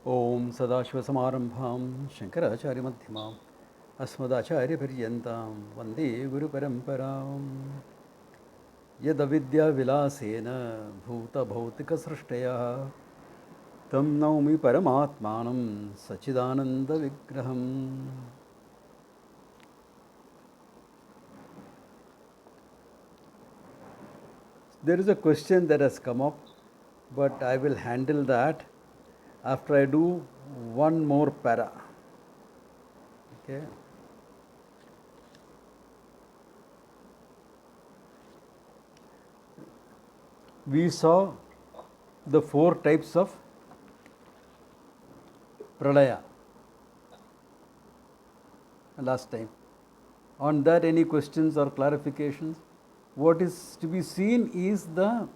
ओम सदाशिवसमारंभां शंकराचार्यमध्यमाम् अस्मदाचार्यपर्यन्तां वन्दे गुरुपरम्परां यदविद्याविलासेन भूतभौतिकसृष्टयः तं नौमि परमात्मानं सच्चिदानन्दविग्रहम्. There is a question that has come up, but I will handle that after I do one more para. Okay. We saw the 4 types of pralaya last time. On that, any questions or clarifications? What is to be seen is the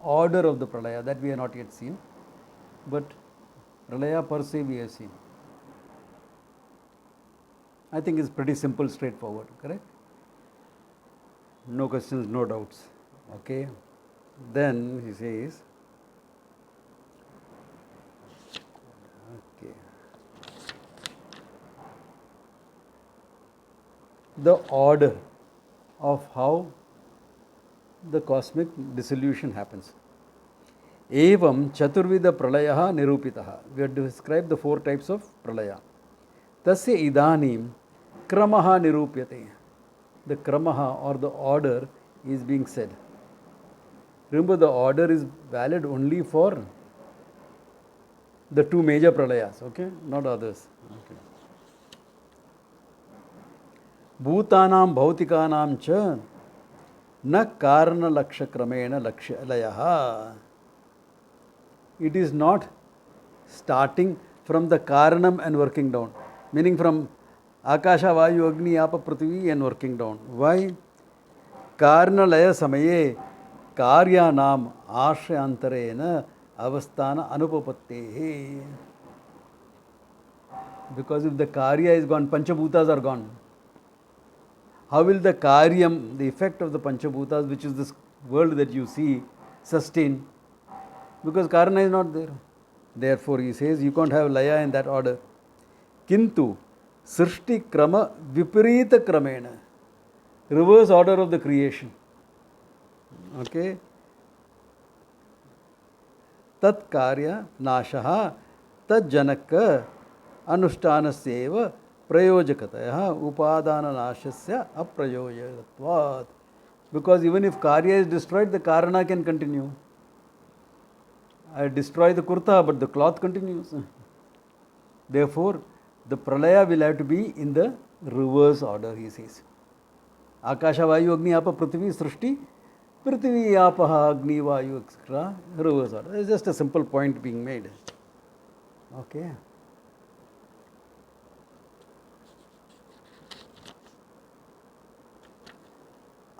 order of the pralaya, that we have not yet seen, but pralaya per se we have seen. I think it's pretty simple, straightforward, correct? No questions, no doubts. Okay. Then he says, okay, the order of how the cosmic dissolution happens. Evam chaturvida pralayaha nirupitaha. We have described the 4 types of pralaya. Tasya idanim kramaha nirupyate. The kramaha or the order is being said. Remember, the order is valid only for the 2 major pralayas, okay? Not others. Okay. Bhutanam bhautikanam cha na karana laksha kramena lakshalayaha. It is not starting from the karanam and working down, meaning from akasha, vayu, agni, apa, prithvi and working down. Why? Karana laya samaye कार्यानाम आश्रयांतरेण avasthana anupapattehe. Because if the karya is gone, panchabhutas are gone. How will the karyam, the effect of the panchabhutas, which is this world that you see, sustain? Because karana is not there. Therefore, he says you can't have laya in that order. Kintu srishti krama viparita kramena, reverse order of the creation. Okay. Tat karya nashaha tad janaka anushthanasyeva prayojakataya upadana nashasya aprayojakatvat. Because even if karya is destroyed, the karana can continue. I destroy the kurta, but the cloth continues. Therefore, the pralaya will have to be in the reverse order, he says. Akasha, vayu, agni, apa, prithvi, srishti, prithvi, apaha, agni, vayu, etc. Reverse order. It's just a simple point being made. Okay.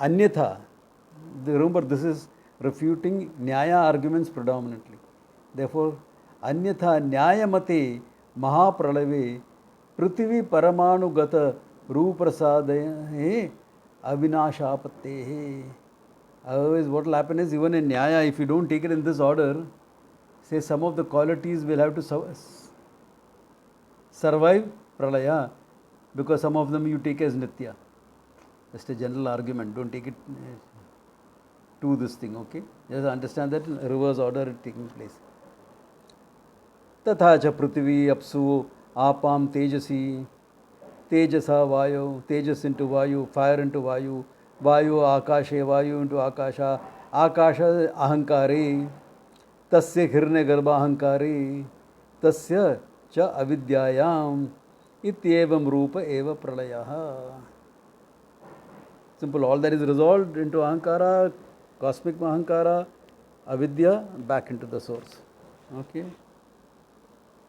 Anyatha, remember this is refuting Nyaya arguments predominantly. Therefore, Anyatha Nyaya Mate Mahapralave Prithvi Paramanu Gata Ruprasadaye Avinashapatte. Otherwise, what will happen is, even in Nyaya, if you don't take it in this order, say some of the qualities will have to survive Pralaya, because some of them you take as Nitya. Just a general argument, don't take it to this thing, okay? Just understand that reverse order is taking place. Tatha cha prithvi apsu apam tejasi, tejasa vayu, tejas into vayu, fire into vayu, vayu akashe, vayu into akasha, akasha ahankare, tasya hirne garbha ahankare, tasya cha avidyayam, ityevam rupa eva pralayaha. Simple, all that is resolved into ahankara, cosmic ahankara, avidya, back into the source. Okay?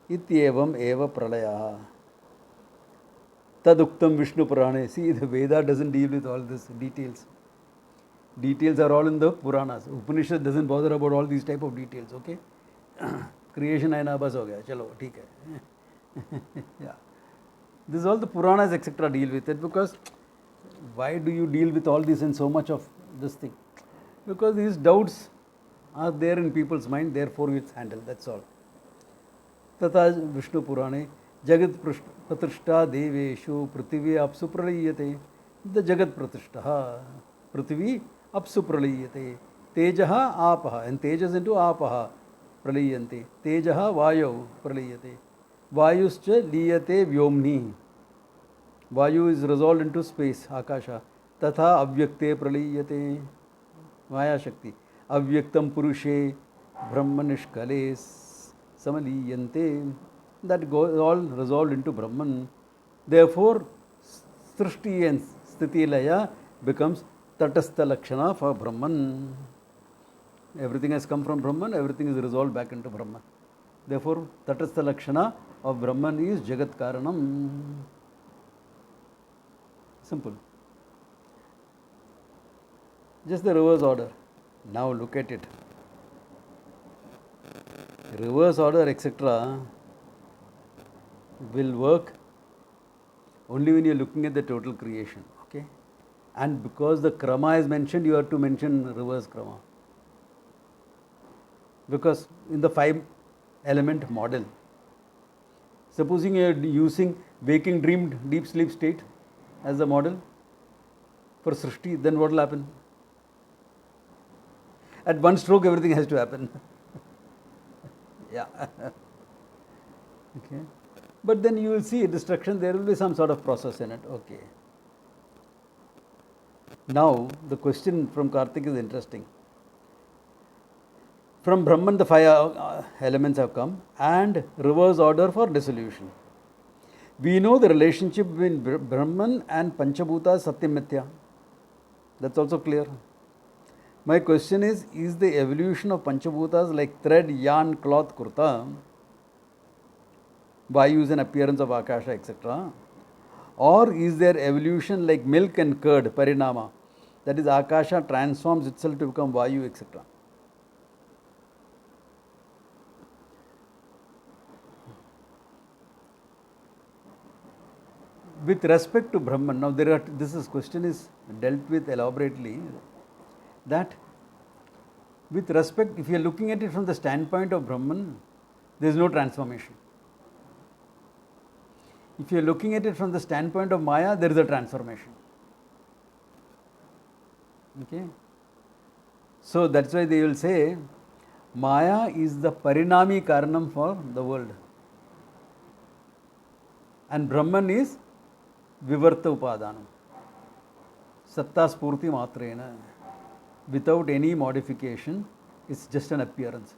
Ityevam eva pralayaha. Taduktam Vishnu Purane. See, the Veda doesn't deal with all these details. Details are all in the Puranas. Upanishad doesn't bother about all these type of details, okay? Creation aina bas ho gaya, chalo, theek hai. Yeah. This is all the Puranas, etc. deal with it, because why do you deal with all this and so much of this thing? Because these doubts are there in people's mind, therefore it's handled, that's all. तथा विष्णु पुराणे जगत प्रतिष्ठा देवेषु पृथिवी अप्सु प्रलीयते. The जगत प्रतिष्ठा पृथिवी अप्सु प्रलीयते. तेजः आपः, and tejas into आपः प्रलीयन्ते. तेजः वायौ प्रलीयते. वायुश्च लीयते व्योम्नि. Vayu is resolved into space, Akasha. Tatha avyakte praliyate. Maya Shakti. Avyaktam purushe brahmanishkale samaliyante. That goes all resolved into Brahman. Therefore, Srishti and Sthiti Laya becomes Tatastha Lakshana for Brahman. Everything has come from Brahman, everything is resolved back into Brahman. Therefore, Tatastha Lakshana of Brahman is Jagat Karanam. Simple. Just the reverse order. Now look at it. Reverse order, etc. will work only when you are looking at the total creation. Okay? And because the krama is mentioned, you have to mention reverse krama. Because in the 5-element model, supposing you are using waking, dream, deep sleep state as the model for Srishti, then what will happen? At one stroke, everything has to happen. Yeah. Okay. But then you will see destruction, there will be some sort of process in it. Okay. Now, the question from Karthik is interesting. From Brahman, the 5 elements have come, and reverse order for dissolution. We know the relationship between Brahman and Panchabhuta Satyam Mithya. That's also clear. My question is the evolution of Panchabhutas like thread, yarn, cloth, kurta, Vayu is an appearance of Akasha, etc. Or is there evolution like milk and curd, Parinama? That is, Akasha transforms itself to become Vayu, etc. With respect to Brahman, now this question is dealt with elaborately, that with respect, if you are looking at it from the standpoint of Brahman, there is no transformation. If you are looking at it from the standpoint of Maya, there is a transformation. Okay? So that's why they will say, Maya is the Parinami Karanam for the world. And Brahman is Vivarta Upadanam. Satta Spurti Matrena. Without any modification, it's just an appearance.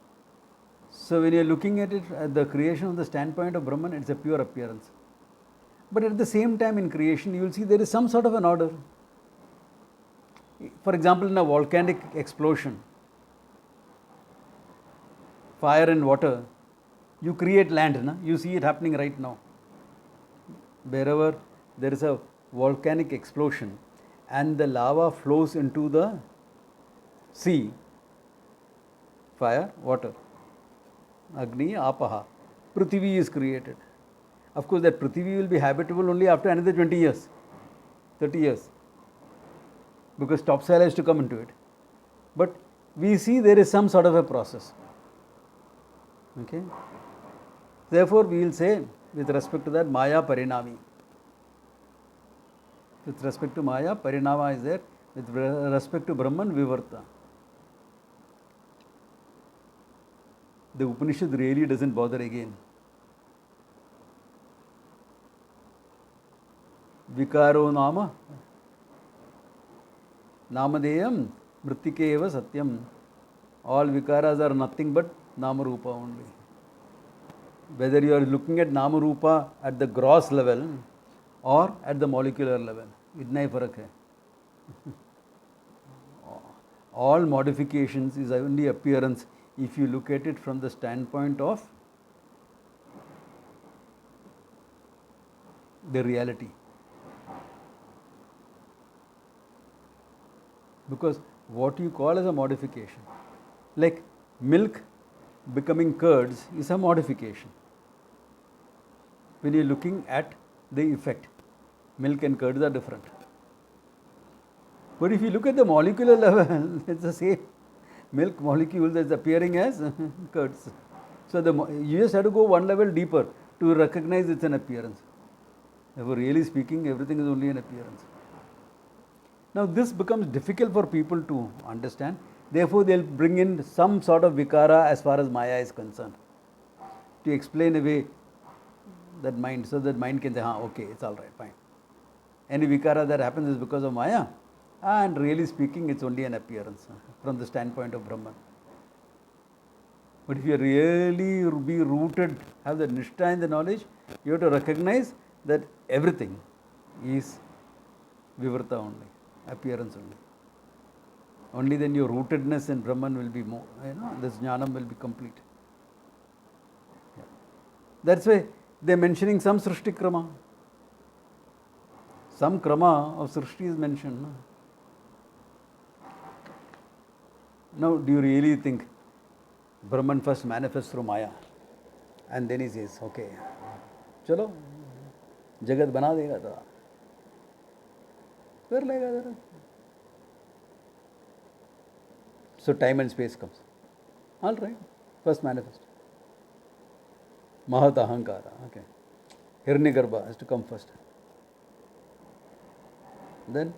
So when you are looking at it at the creation of the standpoint of Brahman, it's a pure appearance. But at the same time in creation, you will see there is some sort of an order. For example, in a volcanic explosion, fire and water, you create land, na? You see it happening right now. Wherever there is a volcanic explosion and the lava flows into the sea, fire, water, Agni, Apaha, Prithvi is created. Of course, that Prithvi will be habitable only after another 20 years, 30 years, because topsoil has to come into it. But we see there is some sort of a process. Okay? Therefore, we will say, with respect to that, Maya Parinami. With respect to Maya, Parinama is there. With respect to Brahman, Vivarta. The Upanishad really doesn't bother again. Vikaro Nama Namadeyam Mritikeva Satyam. All Vikaras are nothing but Namarupa only. Whether you are looking at Namarupa at the gross level or at the molecular level, itna hi farak hai. All modifications is only appearance if you look at it from the standpoint of the reality. Because what you call as a modification, like milk becoming curds, is a modification. When you are looking at the effect, milk and curds are different. But if you look at the molecular level, it's the same milk molecule that's appearing as curds. So you just have to go one level deeper to recognize it's an appearance. Therefore, really speaking, everything is only an appearance. Now, this becomes difficult for people to understand. Therefore, they'll bring in some sort of vikara as far as Maya is concerned to explain away that mind, so that mind can say, okay, it's all right, fine. Any vikara that happens is because of Maya, and really speaking, it's only an appearance from the standpoint of Brahman. But if you really be rooted, have the nishtha in the knowledge, you have to recognize that everything is vivarta only, appearance only. Only then your rootedness in Brahman will be more, this jnanam will be complete. Yeah. That's why they're mentioning some srishti krama. Some krama of srishti is mentioned. No? Now, do you really think Brahman first manifests through Maya and then he says, okay, chalo, jagat bana dega to kar lega zara. So time and space comes. All right, first manifest. Mahat ahankara, okay. Hiranyagarbha has to come first. Then,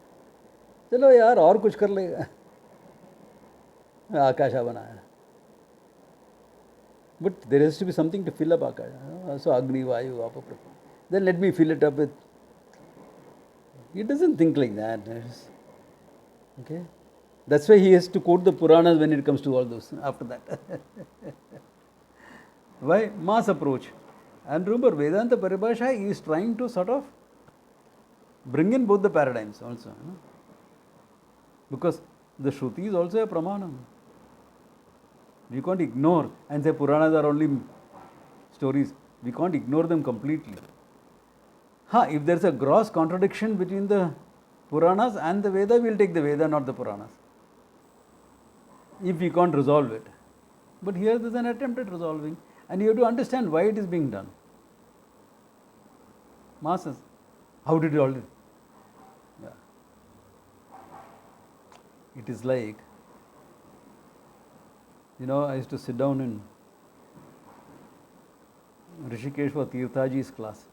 chalo yaar, aur kuch kar lega. Akasha banaya. But there has to be something to fill up Akasha. So Agni, Vayu, Apaprapra. Then let me fill it up with. He doesn't think like that. Okay? That's why he has to quote the Puranas when it comes to all those after that. Why? Mass approach. And remember, Vedanta Paribhasa is trying to sort of bring in both the paradigms also. Because the Shruti is also a Pramanam. We can't ignore and say Puranas are only stories. We can't ignore them completely. If there's a gross contradiction between the Puranas and the Veda, we'll take the Veda, not the Puranas. If we can't resolve it. But here there's an attempt at resolving. And you have to understand why it is being done. Masses. How did it all do? Yeah. It is like, I used to sit down in Rishikesh for Tirthaji's class.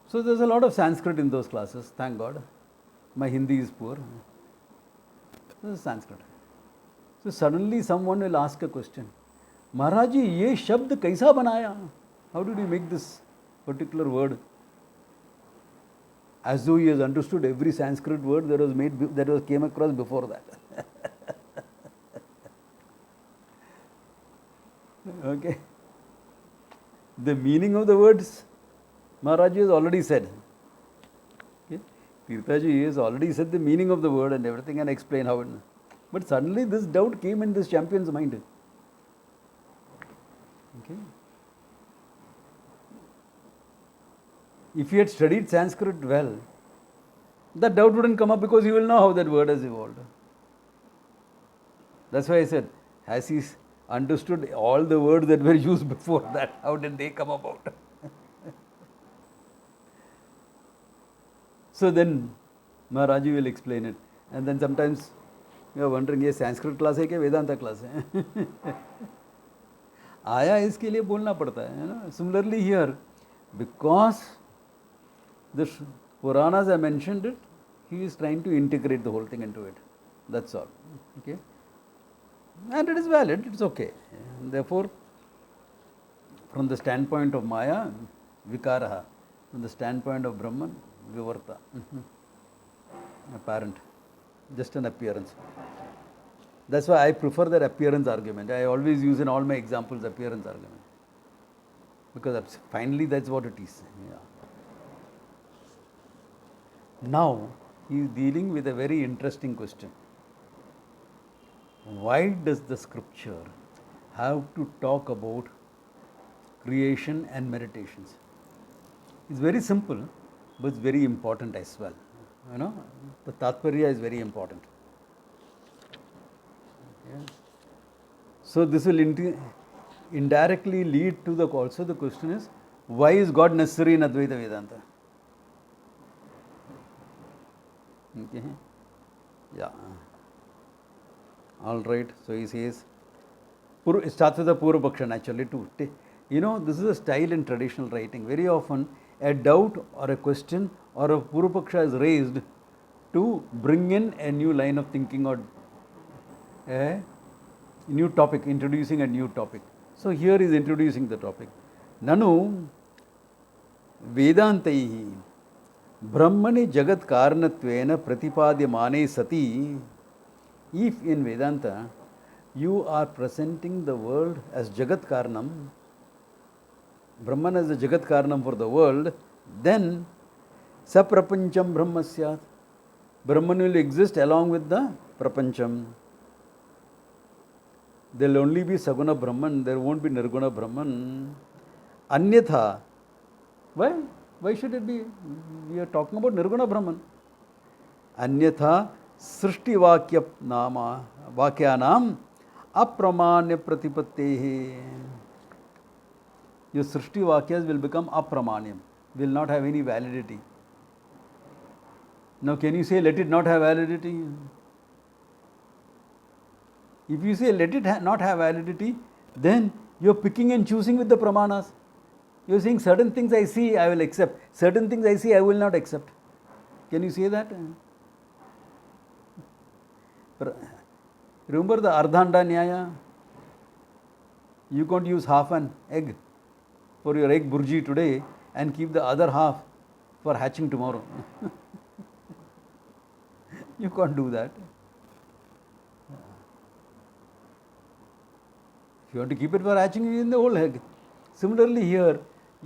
So there's a lot of Sanskrit in those classes, thank God. My Hindi is poor. This is Sanskrit. So suddenly someone will ask a question. Maharaj ji, ye shabd kaisa banaya? How did you make this particular word? As though he has understood every Sanskrit word that came across before that. Okay. The meaning of the words, Maharaj has already said. Okay. Tirthaji has already said the meaning of the word and everything and explained how it. But suddenly this doubt came in this champion's mind. Okay. If he had studied Sanskrit well, that doubt wouldn't come up because he will know how that word has evolved. That's why I said, has he understood all the words that were used before that? How did they come about? So then Maharaji will explain it. And then sometimes you are wondering, ये Sanskrit class है क्या Vedanta class है? आया इसके लिए बोलना पड़ता है, Similarly here, because the Puranas have mentioned it, he is trying to integrate the whole thing into it. That's all. Okay? And it is valid, it's okay. Therefore, from the standpoint of Maya, Vikaraha. From the standpoint of Brahman, Vivarta. Apparent. Just an appearance. That's why I prefer that appearance argument. I always use in all my examples appearance argument. Because finally that's what it is. Yeah. Now, he is dealing with a very interesting question. Why does the scripture have to talk about creation and meditations? It's very simple, but it's very important as well. The Tatparya is very important. Okay. So this will indirectly lead to the question is, why is God necessary in Advaita Vedanta? Okay. Yeah. All right. So he says, It starts with a Purvapaksha naturally too. You know, this is a style in traditional writing. Very often, a doubt or a question or a Purvapaksha is raised to bring in a new line of thinking or a new topic, introducing a new topic. So here is introducing the topic. Nanu Vedantaihi Brahmani Jagat Karnatvena Pratipadyamane Sati. If in Vedanta you are presenting the world as Jagat Karnam, Brahman as the Jagat Karnam for the world, then Saprapancham Brahmasyat. Brahman will exist along with the Prapancham. There will only be Saguna Brahman, there won't be Nirguna Brahman. Anyatha. Why? Why should it be? We are talking about Nirguna Brahman. Anyatha Srishti Vakyanam Apramanya Pratipattehi. Your Srishti Vakyas will become Apramanyam, will not have any validity. Now can you say let it not have validity? If you say let it not have validity, then you are picking and choosing with the pramanas. You are saying certain things I see, I will accept. Certain things I see, I will not accept. Can you say that? Remember the Ardhanda Nyaya? You can't use half an egg for your egg burji today and keep the other half for hatching tomorrow. You can't do that. If you want to keep it for hatching, in the whole egg. Similarly here,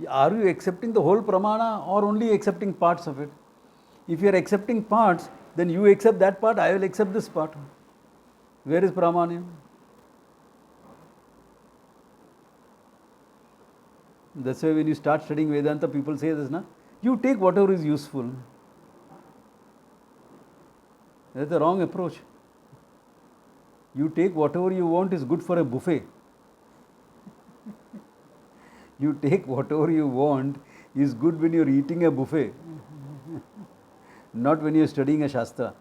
are you accepting the whole pramana or only accepting parts of it? If you are accepting parts, then you accept that part, I will accept this part. Where is pramana? That's why when you start studying Vedanta, people say this, na? You take whatever is useful. That's the wrong approach. You take whatever you want is good for a buffet. You take whatever you want is good when you are eating a buffet, not when you are studying a Shastra.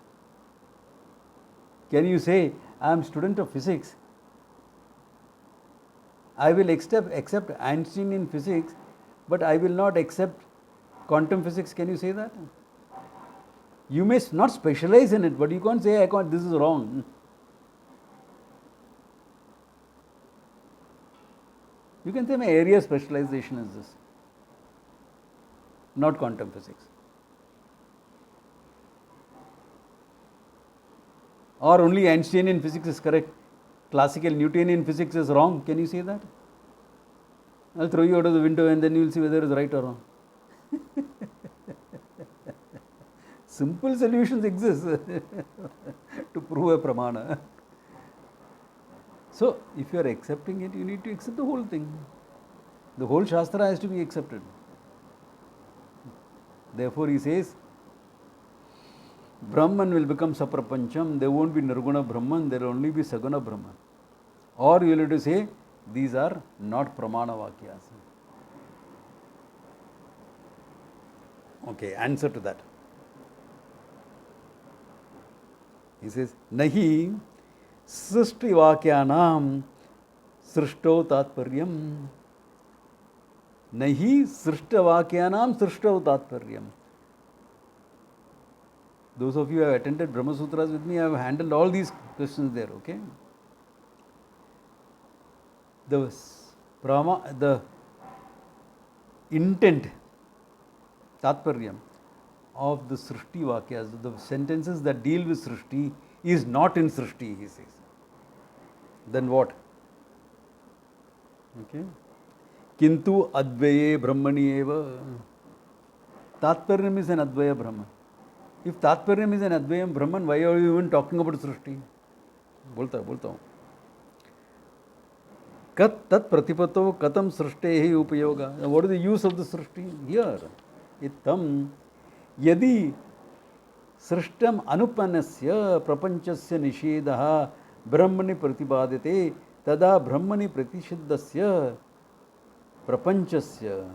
Can you say, I am student of physics, I will accept Einstein in physics, but I will not accept quantum physics? Can you say that? You may not specialize in it, but you can't say, this is wrong. You can say my area of specialization is this, not quantum physics. Or only Einsteinian physics is correct, classical Newtonian physics is wrong. Can you say that? I'll throw you out of the window and then you will see whether it is right or wrong. Simple solutions exist to prove a pramana. So, if you are accepting it, you need to accept the whole thing. The whole Shastra has to be accepted. Therefore, he says, Brahman will become Saprapancham, there won't be Nirguna Brahman, there will only be Saguna Brahman. Or you will have to say, these are not Pramana Vakyas. Okay, answer to that. He says, Nahi Srishti Vakyanam Srishto Tatparyam. Nahi Srishta Vakyanam Srishto Tatparyam. Those of you who have attended Brahma Sutras with me, I have handled all these questions there, okay? The intent, Tatparyam, of the Srishti Vakyas, the sentences that deal with Srishti, is not in Srishti, he says. Then what? Okay. Kintu Advaye Brahmani eva. Tatparyam is an Advaya Brahman. If Tatparyam is an Advayam Brahman, why are you even talking about Srishti? Bolta hu. Kat tat pratipato katam srishte upayoga. What is the use of the Srishti? Here. Ittam yadi srishtam anupanasya prapanchasya nishedaha brahmani pratibadete tada brahmani pratishiddasya prapanchasya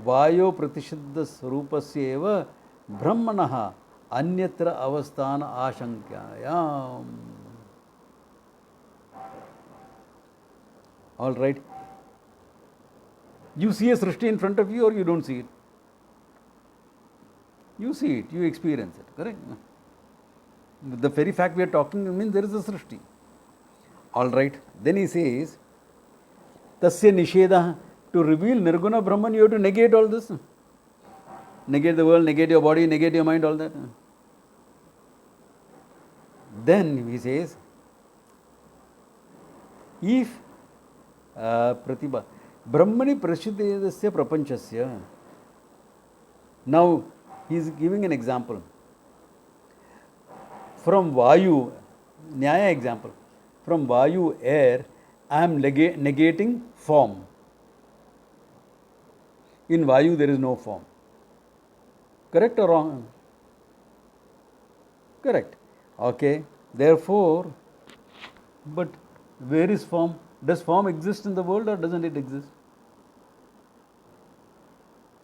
vayo pratishiddha sarupasya eva brahmanaha anyatra avasthana ashankyayam. All right. You see a Srishti in front of you or you don't see it? You see it, you experience it, correct? The very fact we are talking means there is a Srishti. All right. Then he says, Tasya Nisheda, to reveal Nirguna Brahman, you have to negate all this. Negate the world, negate your body, negate your mind, all that. Then he says, if Pratibha, Brahmani Prashuddhesya Prapanchasya. Now he is giving an example. From Vayu, Nyaya example. From Vayu, air, I am negating form. In Vayu there is no form. Correct or wrong? Correct. Okay. Therefore, but where is form? Does form exist in the world or doesn't it exist?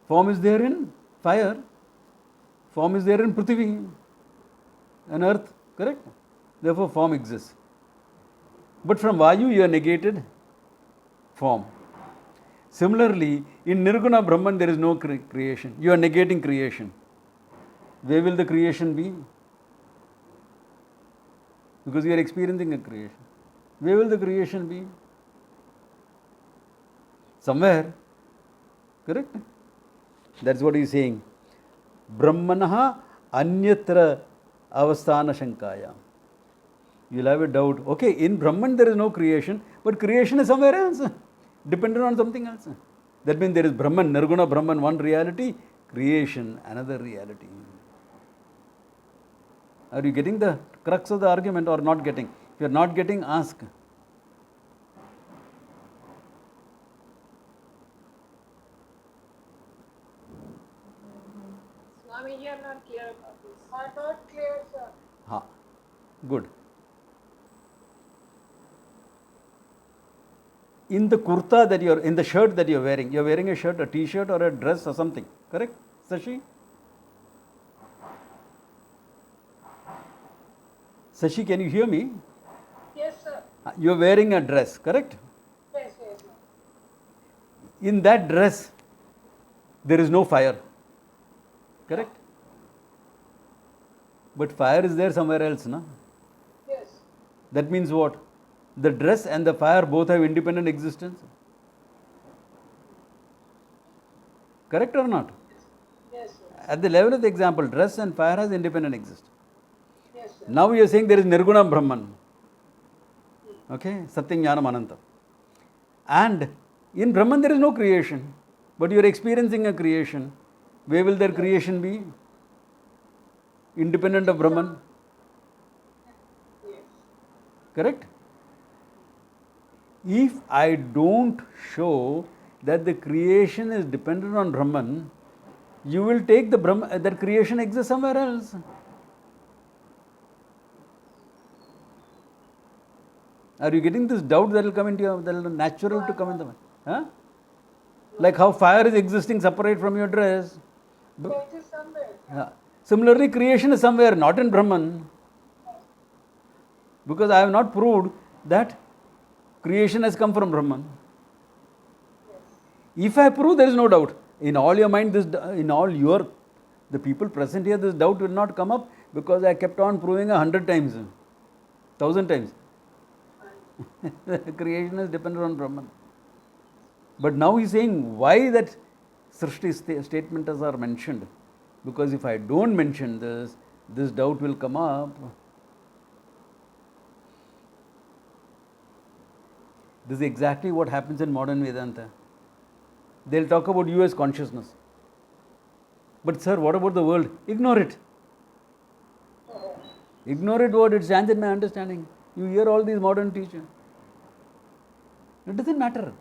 Form is there in fire. Form is there in Prithvi and earth. Correct? Therefore, form exists. But from Vayu you are negated form. Similarly, in Nirguna Brahman there is no creation. You are negating creation. Where will the creation be? Because you are experiencing a creation. Where will the creation be? Somewhere. Correct? That's what he is saying. Brahmanaha anyatra avasthana shankaya. You'll have a doubt. Okay, in Brahman there is no creation, but creation is somewhere else, dependent on something else. That means there is Brahman, Nirguna Brahman, one reality, creation, another reality. Are you getting the crux of the argument or not getting? If you are not getting, ask. Swami, you are not clear about this. I am not clear, sir. Ha. Good. In the kurta that you are, in the shirt that you are wearing a shirt, a t-shirt or a dress or something. Correct, Sashi? Sashi, can you hear me? Yes, sir. You are wearing a dress, correct? Yes, yes, sir. In that dress, there is no fire. Correct? But fire is there somewhere else, no? Yes. That means what? The dress and the fire both have independent existence. Correct or not? Yes, sir. At the level of the example, dress and fire has independent existence. Yes, sir. Now we are saying there is Nirguna Brahman. Okay? Satyam Jnanam Ananta. And in Brahman there is no creation. But you are experiencing a creation. Where will their creation be? Independent of Brahman. Yes. Correct? If I don't show that the creation is dependent on Brahman, you will take the Brahman, that creation exists somewhere else. Are you getting this doubt that will come into your, that will natural to come in the mind? Huh? Like how fire is existing separate from your dress. It is somewhere. Yeah. Similarly, creation is somewhere, not in Brahman. Because I have not proved that creation has come from Brahman. If I prove, there is no doubt. In all your mind, the people present here, this doubt will not come up because I kept on proving 100 times, 1,000 times. Creation is dependent on Brahman. But now he is saying why that Srishti statements are mentioned. Because if I don't mention this doubt will come up. This is exactly what happens in modern Vedanta. They'll talk about you as consciousness. But sir, what about the world? Ignore it. Ignore it what? It stands in my understanding. You hear all these modern teachers. It doesn't matter.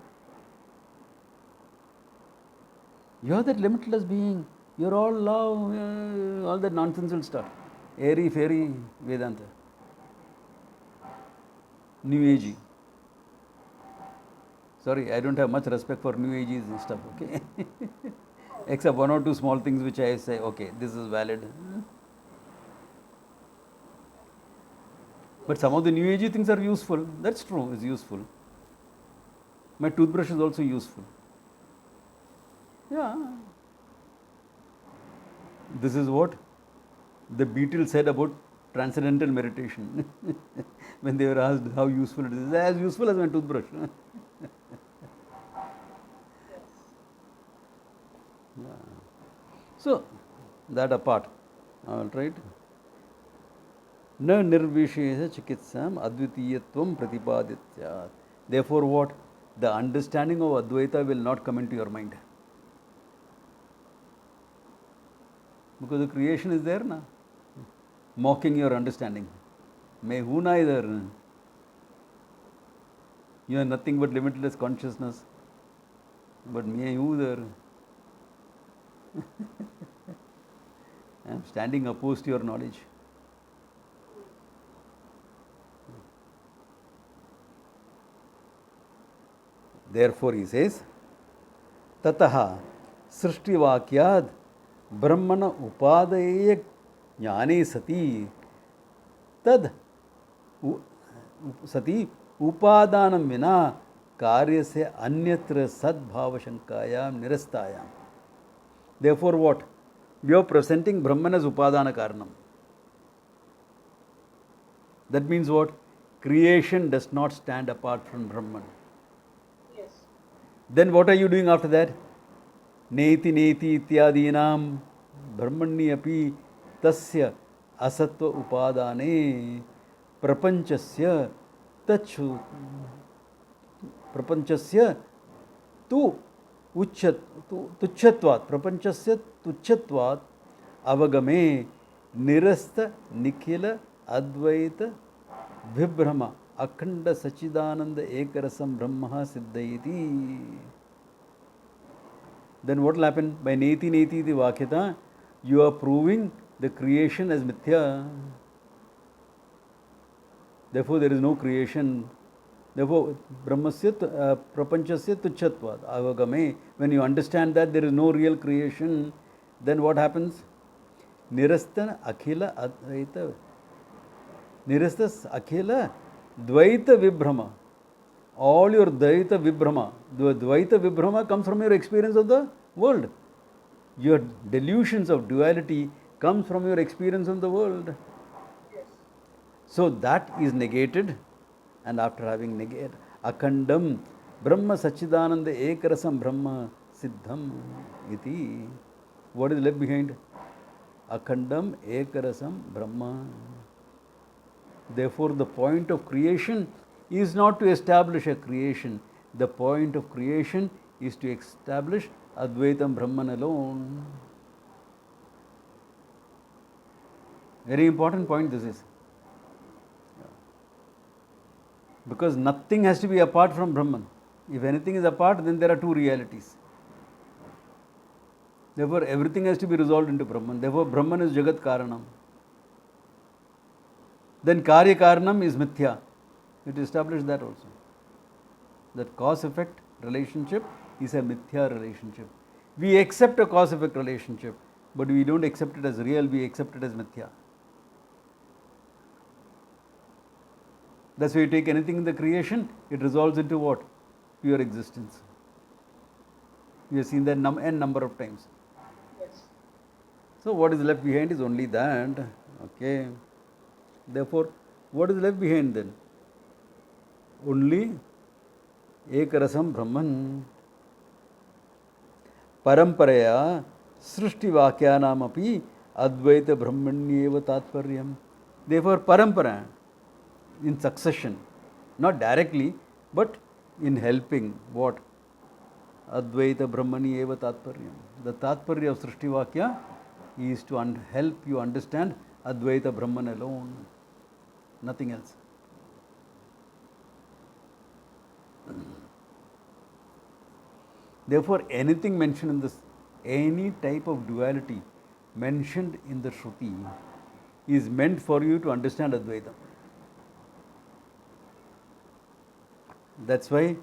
You are that limitless being. You're all love, all that nonsensical stuff. Airy, fairy Vedanta. New Agey. Sorry, I don't have much respect for New Ages and stuff, okay? Except one or two small things which I say, okay, this is valid. But some of the New Agey things are useful. That's true, it's useful. My toothbrush is also useful. Yeah. This is what the Beatles said about transcendental meditation. When they were asked how useful it is, as useful as my toothbrush. Yeah. So, that apart. All right. Na nirvishesha chikitsam advitiyatvam pratipadityat. Therefore, what? The understanding of Advaita will not come into your mind. Because the creation is there, na? Mocking your understanding. May who neither. You are nothing but limitless consciousness. But may who there. I am standing opposed to your knowledge. Therefore, he says, Tataha Srishti Vakyad Brahmana Upadaya Jnane Sati Tad Sati Upadanam Vina Karyasya Anyatra Sadbhava Shankayam Nirastayam. Therefore, what? We are presenting Brahman as Upadana Karanam. That means what? Creation does not stand apart from Brahman. Yes. Then what are you doing after that? Neti neti ityadinam brahmani api tasya asatva upadane prapanchasya tachu prapanchasya tu tuchatvat prapanchasya tuchatvat avagame nirasta nikhila advaita vibhrama akhanda sachidananda ekarasam brahma siddhaiti. Then what will happen? By neti neti iti vakyata, you are proving the creation as mithya. Therefore, there is no creation. Therefore, brahmasya prapanchasya tuchatvat avagame. When you understand that there is no real creation, then what happens? Nirastana akhila advaita. Nirastas akhila dvaita vibhrama. All your dvaita vibhrama. The dvaita vibhrama comes from your experience of the world. Your delusions of duality comes from your experience of the world. Yes. So that is negated, and after having negated, akhandam brahma sachidananda ekarasam brahma siddham iti. What is left behind? Akhandam ekarasam brahma. Therefore, the point of creation is not to establish a creation. The point of creation is to establish Advaitam Brahman alone. Very important point this is. Because nothing has to be apart from Brahman. If anything is apart, then there are two realities. Therefore, everything has to be resolved into Brahman. Therefore, Brahman is Jagat Karanam. Then Karya Karanam is Mithya. It established that also. That cause-effect relationship is a Mithya relationship. We accept a cause-effect relationship, but we don't accept it as real, we accept it as Mithya. That's why you take anything in the creation, it resolves into what? Pure existence. We have seen that n number of times. Yes. So what is left behind is only that. Okay. Therefore, what is left behind then? Only Ekarasam Brahman. Paramparaya Srishti Vakyanam api Advaita Brahmanyeva Tatparyam. Therefore, Parampara, in succession, not directly, but in helping what? Advaita Brahmanyeva Tatparyam. The Tatparya of Srishti Vakya is to help you understand Advaita Brahman alone, nothing else. Therefore, anything mentioned in this, any type of duality mentioned in the Shruti is meant for you to understand Advaita. That's why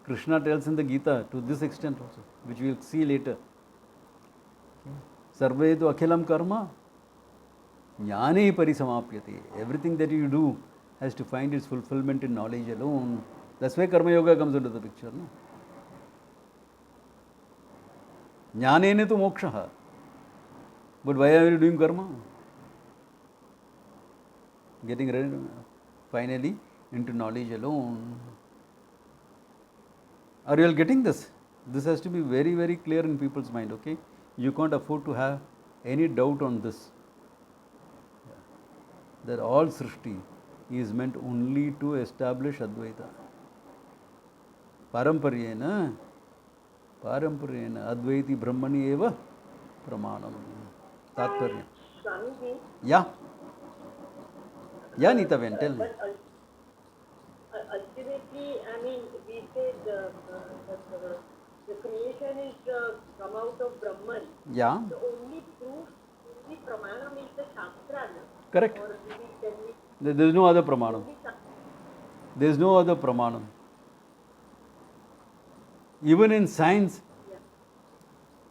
Krishna tells in the Gita to this extent also, which we will see later. Sarvedu akhilam karma jnane parisamapyate. Everything that you do has to find its fulfillment in knowledge alone. That's why Karma Yoga comes into the picture. No? Jnanena tu moksha. But why are you doing karma? Getting ready finally into knowledge alone. Are you all getting this? This has to be very, very clear in people's mind, okay? You can't afford to have any doubt on this. That all Srishti is meant only to establish Advaita. Parampariyena Advaiti Brahmani eva pramanam. Tatparya. Swamiji, Yeah. Yeah, Nita Ben, tell me. but ultimately, I mean, we say the creation is come out of Brahman. Yeah. The only proof, only pramanam is the Shastra. Correct. Or can we There is no other pramanam. There is no other pramanam. Even in science,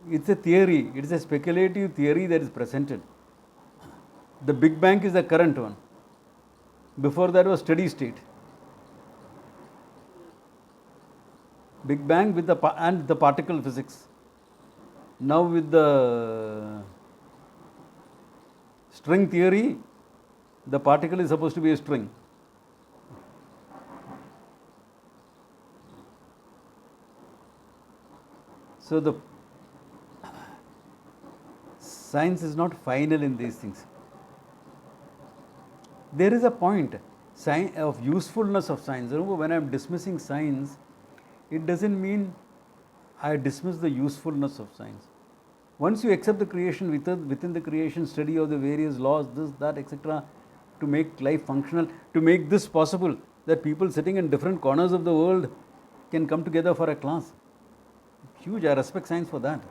it's a theory, it is a speculative theory that is presented. The Big Bang is the current one. Before that was steady state. Big Bang with and the particle physics. Now with the string theory, the particle is supposed to be a string. So the science is not final in these things. There is a point of usefulness of science. Remember, when I am dismissing science, it doesn't mean I dismiss the usefulness of science. Once you accept the creation, within the creation, study of the various laws, this, that, etc., to make life functional, to make this possible, that people sitting in different corners of the world can come together for a class. Huge, I respect science for that.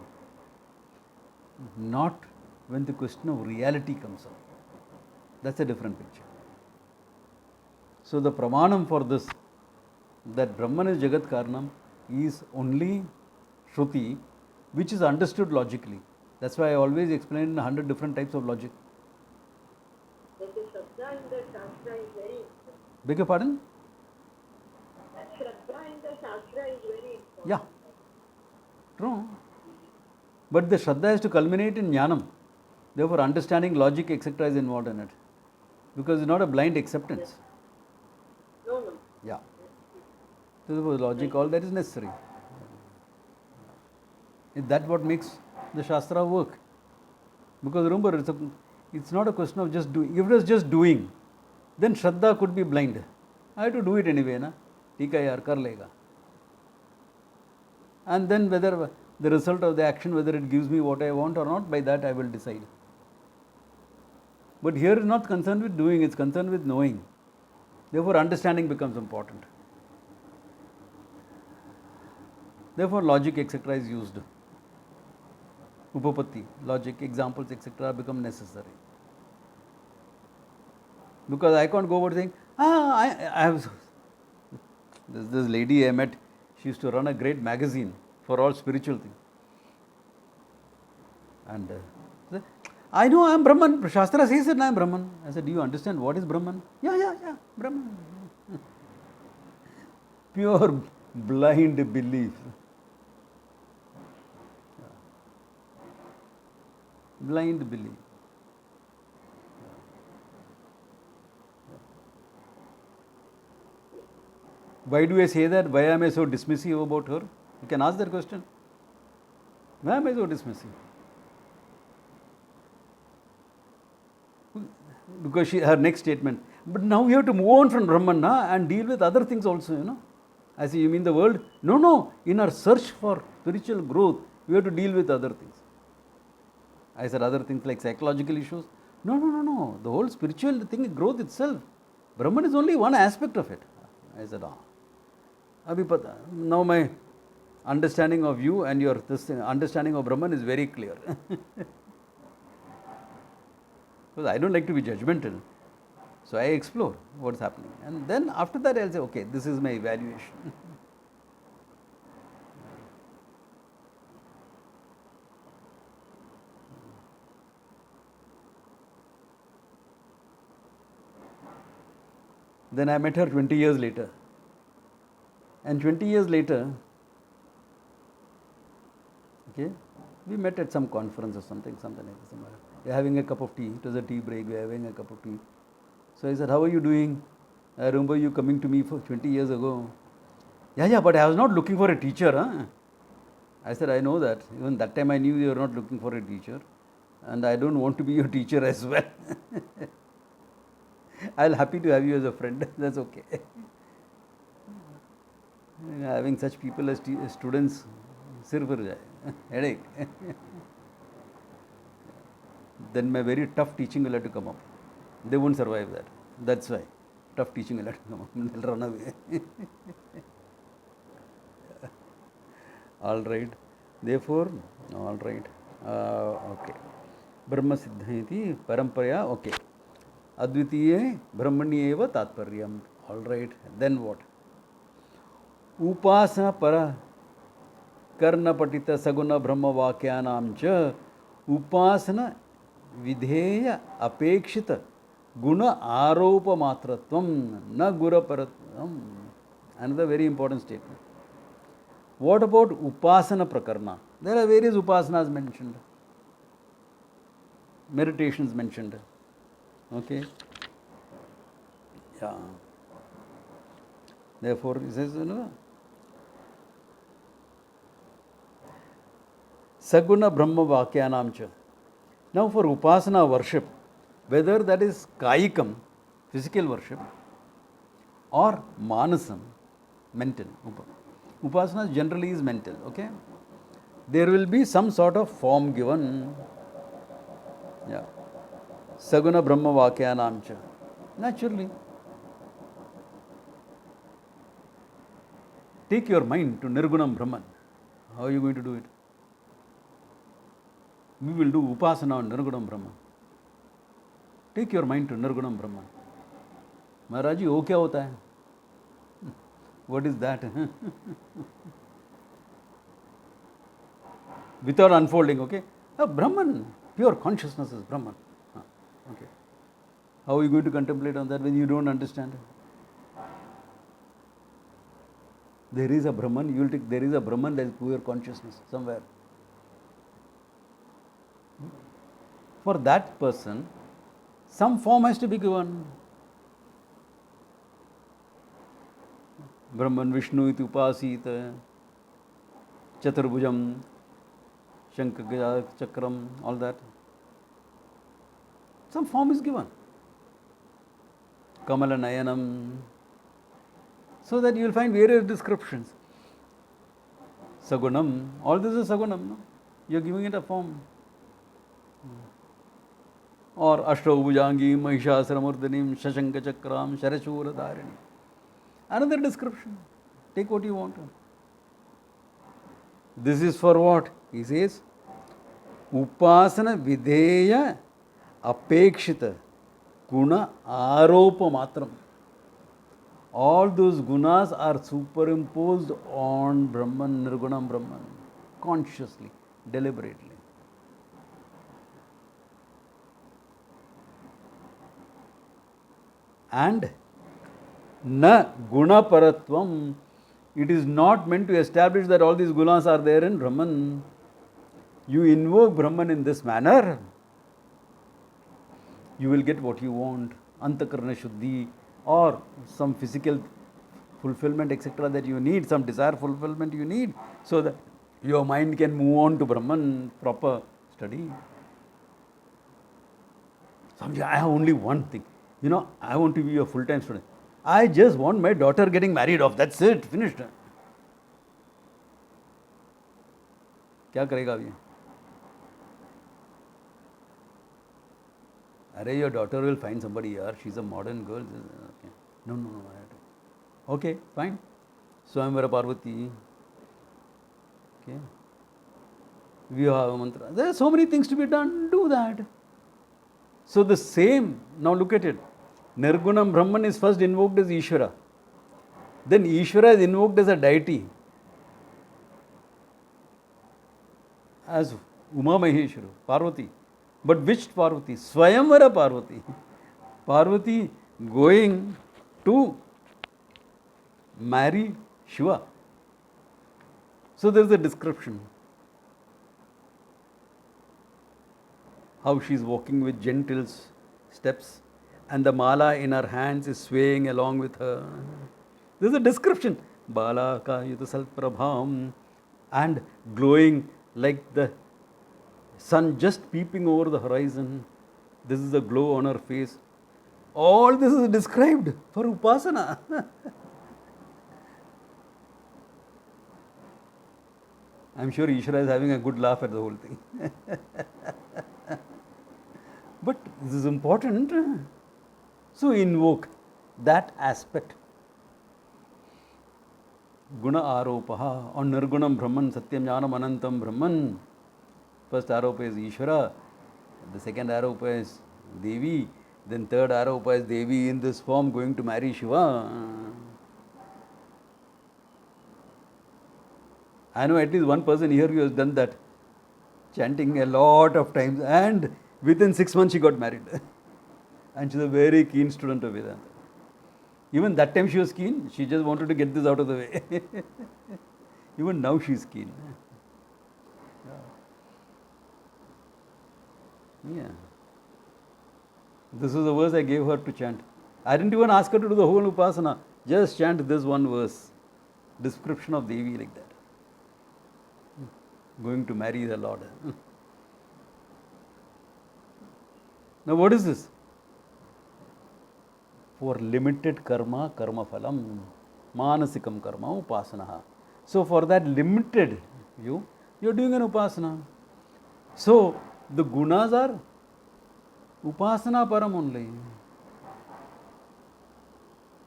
Not when the question of reality comes up. That's a different picture. So the pramanam for this, that Brahman is Jagat Karanam, is only Shruti, which is understood logically. That's why I always explain 100 different types of logic. That the Shraddha in the Shastra is very important. Beg your pardon? That Shraddha in the Shastra is very important. Yeah, true. But the Shraddha has to culminate in Jnanam. Therefore, understanding, logic, etc. is involved in it. Because it's not a blind acceptance. No. Yeah. So, therefore, logic, all that is necessary. That's what makes the Shastra work. Because remember, it's not a question of just doing. If it was just doing, then Shraddha could be blind. I have to do it anyway, na? Tika yaar, kar lega. And then whether the result of the action, whether it gives me what I want or not, by that I will decide. But here is not concerned with doing, it's concerned with knowing. Therefore, understanding becomes important. Therefore, logic, etc. is used. Upapatti, logic, examples, etc. become necessary. Because I can't go over saying, I have this lady I met, she used to run a great magazine for all spiritual things. And I know I am Brahman. Shastra says that I am Brahman. I said, do you understand what is Brahman? Yeah, Brahman. Pure blind belief. Blind belief. Why do I say that? Why am I so dismissive about her? You can ask that question. Why am I so dismissive? Because her next statement, but now we have to move on from Brahman and deal with other things also, I say, you mean the world? No. In our search for spiritual growth, we have to deal with other things. I said other things like psychological issues. No. The whole spiritual thing, growth itself. Brahman is only one aspect of it. I said, now my understanding of you and your understanding of Brahman is very clear. Because I don't like to be judgmental. So I explore what's happening. And then after that I'll say, okay, this is my evaluation. Then I met her 20 years later. And 20 years later, okay, We met at some conference or something like that. Somewhere. We're having a cup of tea. It was a tea break. We're having a cup of tea. So I said, how are you doing? I remember you coming to me for 20 years ago. Yeah, but I was not looking for a teacher. Huh? I said, I know that. Even that time I knew you were not looking for a teacher. And I don't want to be your teacher as well. I'll happy to have you as a friend. That's okay. Having such people as students, sir for jai, headache. Then my very tough teaching will have to come up. They won't survive that. That's why. Tough teaching will have to come up. They'll run away. All right. Therefore, all right. Okay. Brahma Siddha iti paramparaya. Okay. Advitiye brahmani eva tatparyam. All right. Then what? Upasana para karna patita saguna brahma vakyanam cha upasana vidheya apekshita guna aropa matratvam na gura paratam. Another very important statement. What about upasana prakarna? There are various upasanas mentioned, meditations mentioned. Okay? Yeah. Therefore, he says, Saguna Brahma Vakyanam cha. Now, for upasana worship, whether that is kayikam, physical worship, or manasam, mental. Upasana generally is mental, okay? There will be some sort of form given. Yeah. Saguna Brahma Vakyanam cha. Naturally. Take your mind to Nirgunam Brahman. How are you going to do it? We will do upasana on Nirgunam Brahman. Take your mind to Nirgunam Brahman. Maharaj ji, wo kya hota hai? What is that? Without unfolding, okay? Brahman, pure consciousness is Brahman. Okay. How are you going to contemplate on that when you don't understand? There is a Brahman, you will take, there is a Brahman, there is pure consciousness somewhere. For that person, some form has to be given. Brahman, Vishnu iti upasita, Chaturbhujam, Shankha Chakram, all that. Some form is given. Kamala Nayanam. So that you will find various descriptions. Sagunam, all this is Sagunam, no? You are giving it a form. Or Ashtaubhujangi, Mahishasramurdanim, Shashanka Chakram, Sharashura Dharini. Another description. Take what you want. This is for what? He says, Upasana Videya Apekshita Guna Aropa Matram. All those gunas are superimposed on Brahman, Nirgunam Brahman, consciously, deliberately. And na guna paratvam, it is not meant to establish that all these gunas are there in Brahman. You invoke Brahman in this manner, you will get what you want, antakarana shuddhi, or some physical fulfillment, etc., that you need, some desire fulfillment you need, so that your mind can move on to Brahman, proper study. Swamiji, I have only one thing. I want to be a full-time student. I just want my daughter getting married off. That's it. Finished. क्या करेगा अभी? Arey, your daughter will find somebody here. She's a modern girl. Okay. No. Okay, fine. Swayamvara Parvati. Okay. Vivaha mantra. There are so many things to be done. Do that. So the same. Now look at it. Nirgunam Brahman is first invoked as Ishvara. Then Ishvara is invoked as a deity. As Uma Maheshwara, Parvati. But which Parvati? Swayamvara Parvati. Parvati going to marry Shiva. So there is a description. how she is walking with gentle steps, and the mala in her hands is swaying along with her. This is a description. Bala ka yutasal prabham, and glowing like the sun just peeping over the horizon. This is the glow on her face. All this is described for upasana. I'm sure Ishvara is having a good laugh at the whole thing. But this is important. So invoke that aspect. Guna aropaha on Nirgunam Brahman, Satyam Jnanam Anantam Brahman. First aropa is Ishvara, the second aropa is Devi, then third aropa is Devi in this form going to marry Shiva. I know at least one person here who has done that, chanting a lot of times, and within 6 months she got married. And she's a very keen student of Vedanta. Even that time she was keen, she just wanted to get this out of the way. Even now she is keen. Yeah. This is the verse I gave her to chant. I didn't even ask her to do the whole upasana. Just chant this one verse. Description of Devi like that. Going to marry the Lord. Now what is this? For limited karma, karma phalam. Manasikam karma, upasana. So for that limited you're doing an upasana. So the gunas are upasana param only.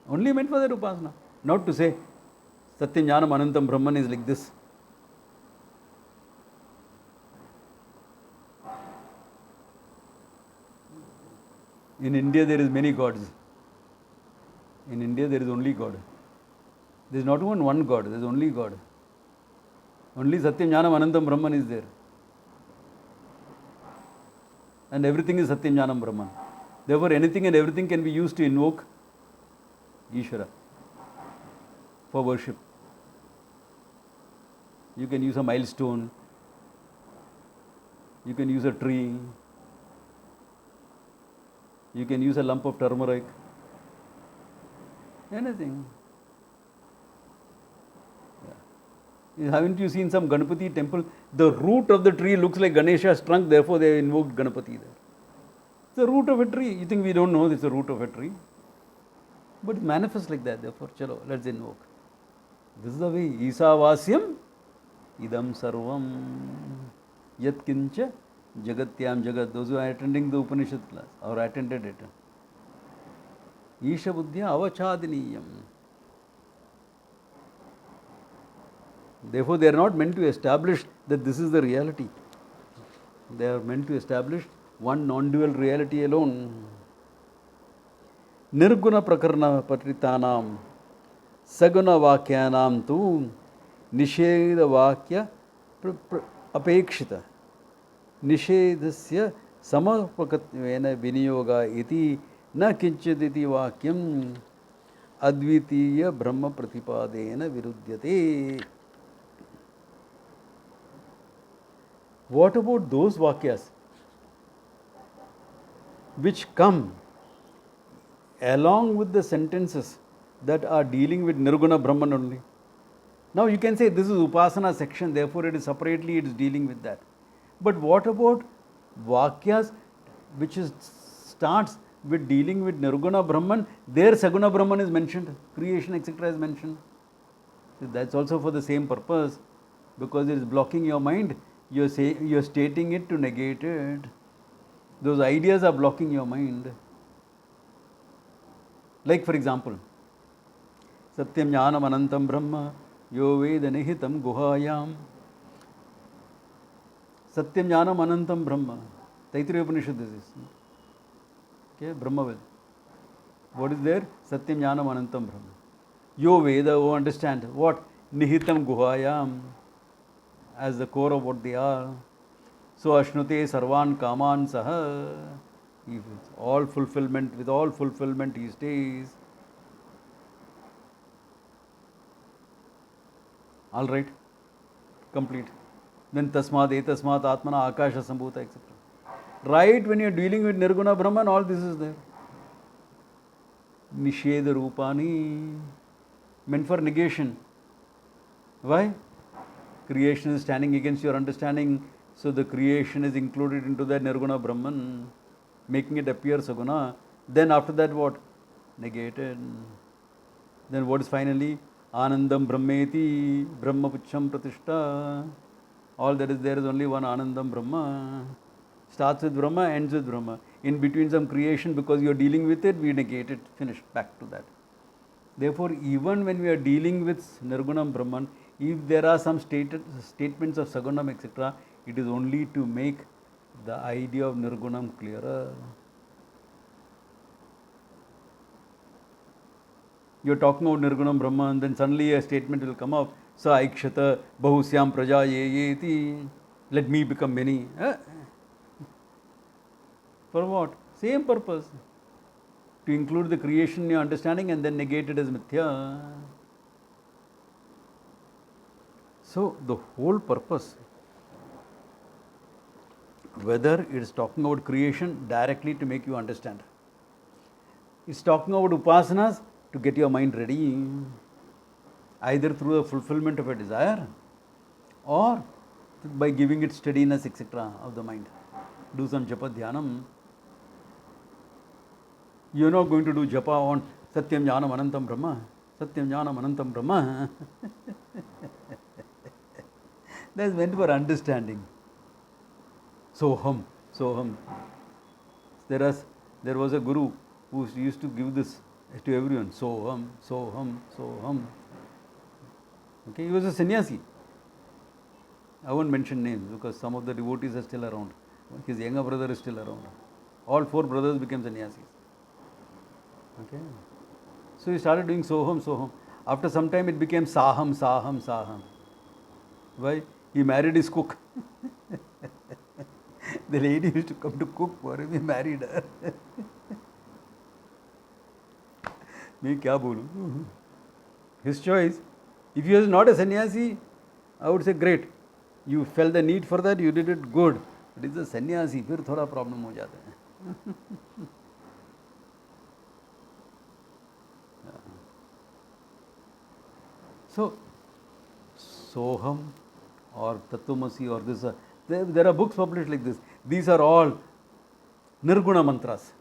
Only meant for that upasana. Not to say Satyam Jnanam Anantam Brahman is like this. In India there is many gods. In India there is only God. There is not even one God, there is only God. Only Satyam Jnanam Anantam Brahman is there. And everything is Satyam Jnanam Brahman. Therefore anything and everything can be used to invoke Ishvara for worship. You can use a milestone. You can use a tree. You can use a lump of turmeric. Anything. Yeah. Haven't you seen some Ganapati temple? The root of the tree looks like Ganesha's trunk, therefore they invoked Ganapati there. It's the root of a tree. You think we don't know it's the root of a tree? But it manifests like that, therefore, chalo, let's invoke. This is the way. Isavasyam idam sarvam yat kincha jagatyam jagat. Those who are attending the Upanishad class or attended it. Isha buddhya avachadiniyam. Therefore, they are not meant to establish that this is the reality. They are meant to establish one non-dual reality alone. Nirguna prakarna patritanam saguna vakyanam tu nisheda vakya apekshita nishedasya samapakatvena viniyoga iti na kinchiditi vakyam advitiya brahma pratipadena virudyate. What about those vakyas which come along with the sentences that are dealing with Nirguna Brahman only? Now you can say this is Upasana section, therefore it is separately, it is dealing with that. But what about vakyas which starts with dealing with Nirguna Brahman? There Saguna Brahman is mentioned, creation etc. is mentioned. That's also for the same purpose, because it is blocking your mind. You're stating it to negate it. Those ideas are blocking your mind. Like for example, Satyam Jnanam Anantam Brahma Yo Veda Nihitam Guhayam. Satyam Jnanam Anantam Brahma. Taittiriya Upanishad this is. Okay, Brahma Veda. What is there? Satyam Jnanam Anantam Brahma. Yo Veda, oh understand. What? Nihitam Guhayam. As the core of what they are. So Ashnute Sarvan Kaman Saha. With all fulfillment he stays. Alright, complete. Then Tasmad Etasmat Atmana Akasha Sambhuta etc. Right when you are dealing with Nirguna Brahman, all this is there. Nisheda Rupani, meant for negation. Why? Creation is standing against your understanding, so the creation is included into that Nirguna Brahman, making it appear Saguna. Then after that what? Negated. Then what is finally? Anandam Brahmeti, Brahma Pucham Pratishta. All that is there is only one Anandam Brahma. Starts with Brahma, ends with Brahma. In between some creation, because you are dealing with it, we negate it, finished, back to that. Therefore, even when we are dealing with Nirgunam Brahman, if there are some statements of Sagunam, etc., it is only to make the idea of Nirgunam clearer. You are talking about Nirgunam Brahman, then suddenly a statement will come up, Sa Aikshata Bahusyam Praja Yeti, let me become many. For what? Same purpose. To include the creation in your understanding and then negate it as mithya. So, the whole purpose, whether it is talking about creation directly to make you understand, it's talking about upasanas to get your mind ready, either through the fulfillment of a desire or by giving it steadiness, etc., of the mind. Do some japa dhyanam. You are not going to do japa on Satyam Jnanam Anantam Brahma. Satyam Jnanam Anantam Brahma. That is meant for understanding. Soham, Soham. There was a guru who used to give this to everyone. Soham, Soham, Soham. Okay, he was a sannyasi. I won't mention names because some of the devotees are still around. His younger brother is still around. All four brothers became sannyasis. Okay. So he started doing Soham, Soham. After some time it became Saham, Saham, Saham. Why? He married his cook. The lady used to come to cook for him, he married her. मैं क्या बोलूँ? His choice. If he was not a sannyasi, I would say great. You felt the need for that, you did it good. But if it's a sannyasi, फिर थोड़ा problem हो जाता है. So, Soham or Tattvamasi or this, there are books published like this. These are all Nirguna mantras.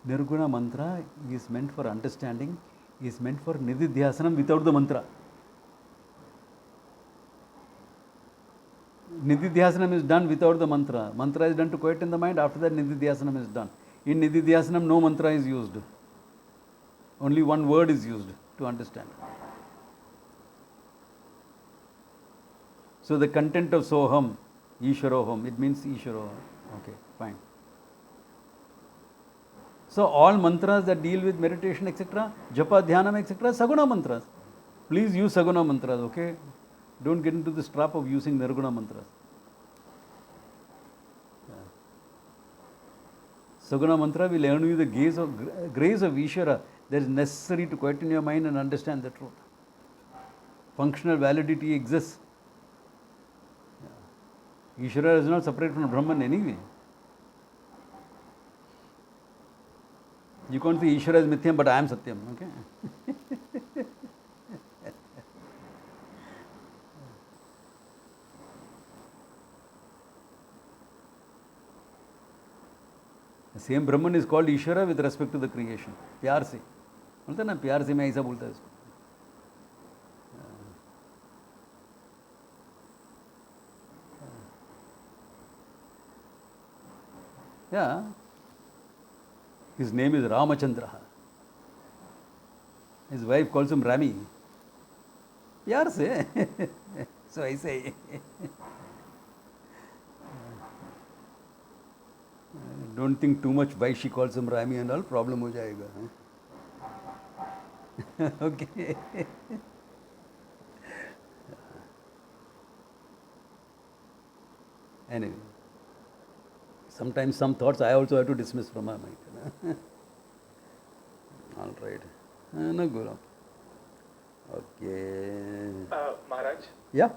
Nirguna mantra is meant for understanding, is meant for Nididhyasanam without the mantra. Nididhyasanam is done without the mantra. Mantra is done to quieten the mind, after that Nididhyasanam is done. In Nididhyasanam, no mantra is used. Only one word is used to understand. So the content of Soham, Ishwaroham, it means Ishwaroham. Okay, fine. So all mantras that deal with meditation, etc., japa, dhyanam, etc., Saguna mantras. Please use Saguna mantras, okay? Don't get into this trap of using Nirguna mantras. Saguna mantra will earn you the grace of Ishvara that is necessary to quieten your mind and understand the truth. Functional validity exists. Ishvara is not separate from Brahman anyway. You can't say Ishvara is Mithyam, but I am Satyam. Okay? The same Brahman is called Ishvara with respect to the creation. प्यार से बोलता है ना, प्यार से मैं ऐसा बोलता है इसको. Yeah. His name is Ramachandra. His wife calls him Rami. प्यार से. So I say. Don't think too much why she calls him Rami and all, problem हो जाएगा. Okay. Anyway, sometimes some thoughts I also have to dismiss from my mind. All right. No, go on. Okay. Maharaj, Yeah.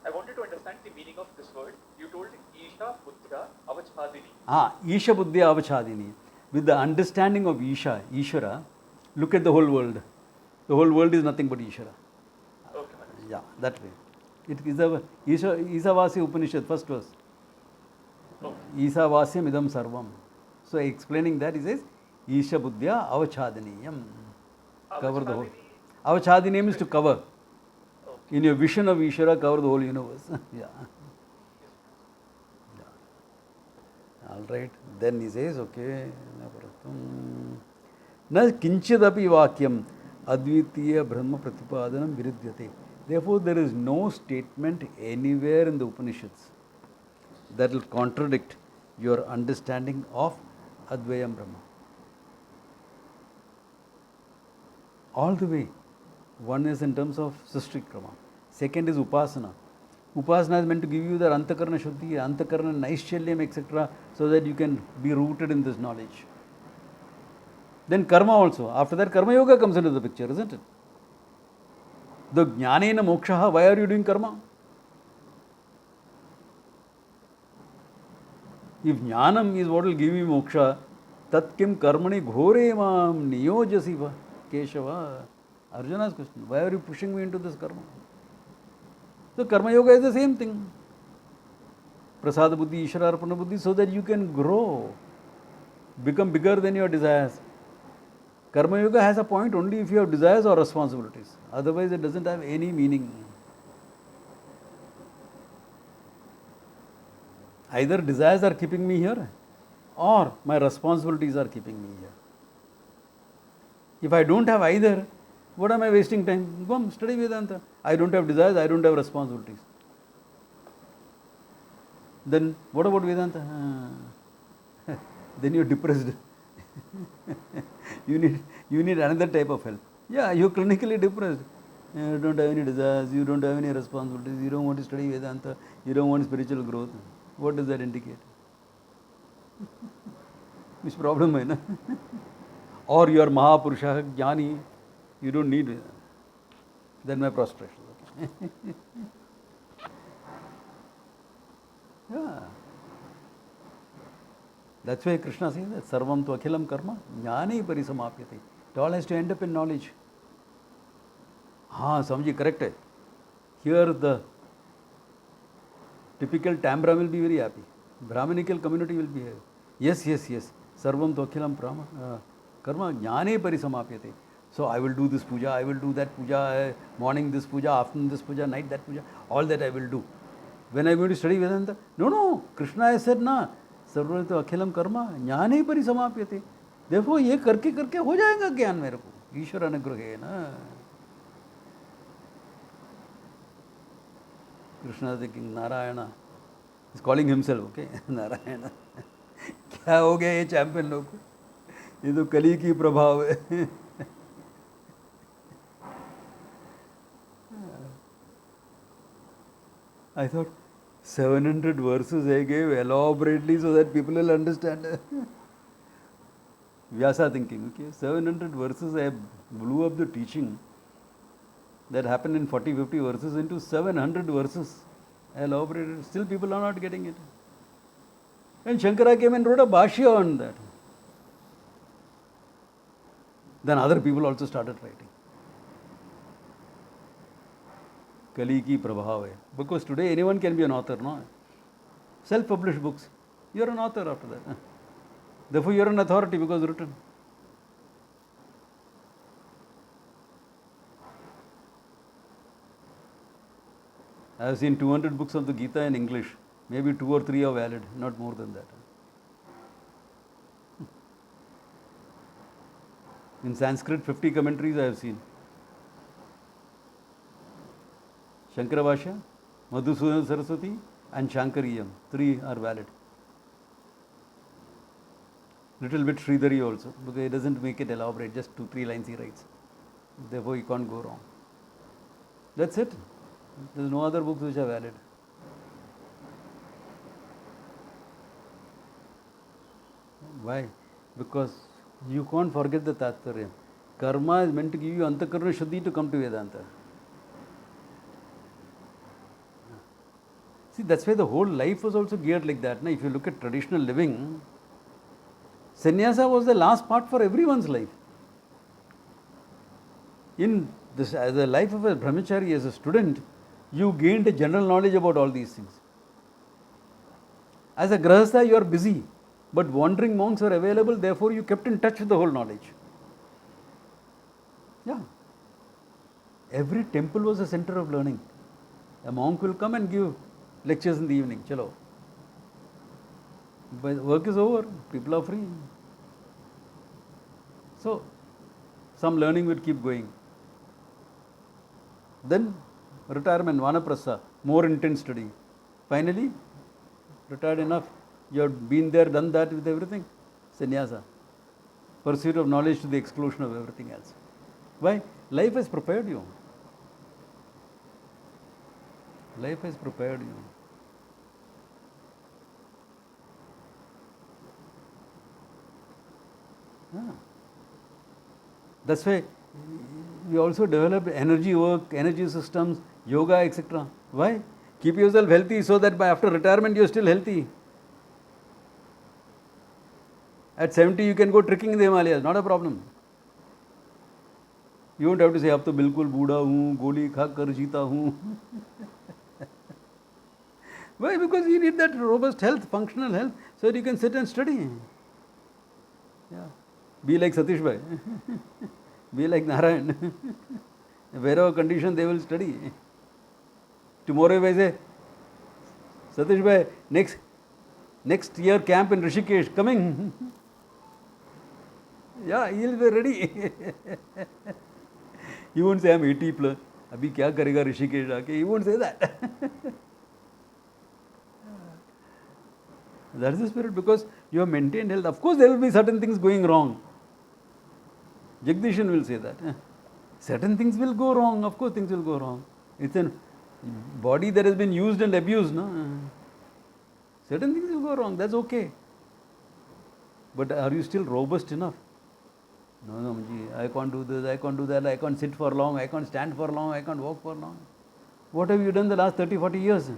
I wanted to understand the meaning of this word. You told Isha Buddha Avachadini. Isha Buddhya Avachadini. With the understanding of Isha, Ishvara, look at the whole world. The whole world is nothing but Ishvara. Okay, Maharaj. Yeah, that way. It is a Isavasi Upanishad, first verse. Okay. Isavasyam idam sarvam. So explaining that, he says, Isha Buddhya Avachadiniyam. Cover the whole. Avachadiniyam is to cover. Okay. In your vision of Ishvara, cover the whole universe. Yeah. All right. Then he says, okay. Na kinchidapi vakyam advitiya brahma pratipadanam virudyate. Therefore, there is no statement anywhere in the Upanishads that will contradict your understanding of Advayam Brahma. All the way. One is in terms of Srishtikrama. Second is Upasana. Upasana is meant to give you the Antakarana Shuddhi, Antakarana Naischalyam, etc., so that you can be rooted in this knowledge. Then Karma also. After that, Karma Yoga comes into the picture, isn't it? The Jnanena Mokshaha, why are you doing Karma? If Jnanam is what will give you Moksha, Tat kim karmani ghore mam niyojasiva Keshava. Arjuna's question, why are you pushing me into this karma? So Karma Yoga is the same thing. Prasada Buddhi, Ishvara Arpana Buddhi, so that you can grow, become bigger than your desires. Karma Yoga has a point only if you have desires or responsibilities. Otherwise, it doesn't have any meaning. Either desires are keeping me here, or my responsibilities are keeping me here. If I don't have either, what am I wasting time? Go study Vedanta. I don't have desires, I don't have responsibilities. Then what about Vedanta? Then you're depressed. you need another type of help. Yeah, you're clinically depressed. You don't have any desires, you don't have any responsibilities, you don't want to study Vedanta, you don't want spiritual growth. What does that indicate? Which problem hai na? Or you are Mahapurusha, Jnani, you don't need Vedanta. Then my prostration. Yeah. That's why Krishna says that Sarvam tu akhilam karma jnane parisamapyate. It all has to end up in knowledge. Samji, correct hai. Here the typical Tambra will be very happy. Brahminical community will be here. Yes. Sarvam tu akhilam karma jnane parisamapyate. So I will do this puja, I will do that puja, morning this puja, afternoon this puja, night that puja, all that I will do. When I am going to study Vedanta, no, Krishna has said na, सर्वतो अखिलम कर्म ज्ञाने परिसमाप्यते. देखो ये करके करके हो जाएगा ज्ञान मेरे को, ईश्वर अनुग्रह है ना. Krishna thinking Narayan is calling himself, okay, Narayan. क्या हो गया ये चैंपियन लोग को? ये तो कली की प्रभाव है. I thought 700 verses I gave elaborately so that people will understand. Vyasa thinking, okay, 700 verses I blew up the teaching that happened in 40-50 verses into 700 verses. I elaborated, still people are not getting it. And Shankara came and wrote a bhashya on that. Then other people also started writing. Kali ki prabhav hai. Because today anyone can be an author, no? Self-published books. You are an author after that. Therefore you are an authority because written. I have seen 200 books of the Gita in English. Maybe 2 or 3 are valid, not more than that. In Sanskrit, 50 commentaries I have seen. Shankara Bhashya, Madhusudana Saraswati and Shankariyam. 3 are valid. Little bit Sridhari also, because he doesn't make it elaborate, just 2-3 lines he writes. Therefore he can't go wrong. That's it. There is no other books which are valid. Why? Because you can't forget the Tattvarya. Karma is meant to give you Antakarana Shuddhi to come to Vedanta. See, that's why the whole life was also geared like that. Now, if you look at traditional living, sannyasa was the last part for everyone's life. In this, as the life of a brahmachari, as a student, you gained a general knowledge about all these things. As a grahastha, you are busy, but wandering monks were available, therefore you kept in touch with the whole knowledge. Yeah. Every temple was a center of learning. A monk will come and give lectures in the evening. Chalo. But work is over, people are free. So, some learning will keep going. Then, retirement, vanaprastha, more intense study. Finally, retired enough, you have been there, done that with everything. Sannyasa. Pursuit of knowledge to the exclusion of everything else. Why? Life has prepared you. Life has prepared you. Yeah. That's why we also develop energy work, energy systems, yoga, etc. Why? Keep yourself healthy so that by after retirement you are still healthy. At 70 you can go trekking in the Himalayas, not a problem. You won't have to say, अब तो बिल्कुल बूढ़ा हूँ, गोली खाकर जीता हूँ. Why? Because you need that robust health, functional health, so that you can sit and study. Yeah. Be like Satish Bhai. Be like Narayan. Wherever condition, they will study. Tomorrow, if I say, Satish Bhai, next year camp in Rishikesh, coming. Yeah, he will be ready. He won't say, I'm 80 plus. Abhi kya karega Rishikesh aake? He won't say that. That is the spirit, because you have maintained health. Of course, there will be certain things going wrong. Jagdishan will say that. Certain things will go wrong. Of course, things will go wrong. It's a body that has been used and abused. No? Certain things will go wrong. That's okay. But are you still robust enough? No, Ji, I can't do this, I can't do that, I can't sit for long, I can't stand for long, I can't walk for long. What have you done the last 30, 40 years?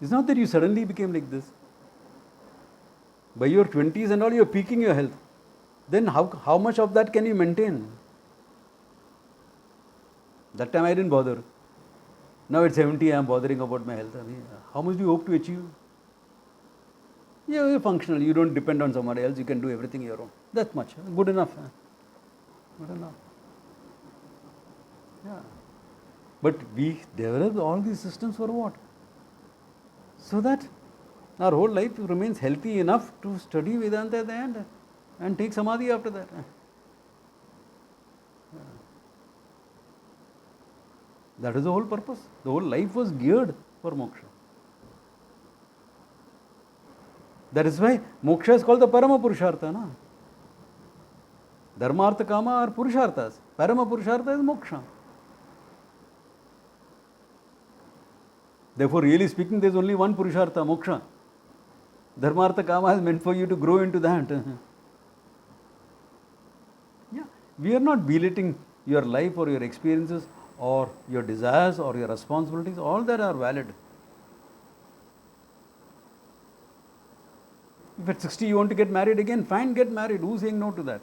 It's not that you suddenly became like this. By your 20s and all, you're peaking your health. Then how much of that can you maintain? That time I didn't bother. Now at 70, I'm bothering about my health. I mean, how much do you hope to achieve? Yeah, you're functional. You don't depend on somebody else. You can do everything your own. That's much. Good enough. Good enough. Yeah. But we developed all these systems for what? So that our whole life remains healthy enough to study Vedanta at the end and take Samadhi after that. That is the whole purpose. The whole life was geared for moksha. That is why moksha is called the Parama Purushartha. Na? Dharma, Artha, Kama are Purusharthas. Parama Purushartha is moksha. Therefore, really speaking, there is only one Purushartha, moksha. Dharma, Artha, Kama is meant for you to grow into that. Yeah. We are not belittling your life or your experiences or your desires or your responsibilities. All that are valid. If at 60 you want to get married again, fine, get married. Who's saying no to that?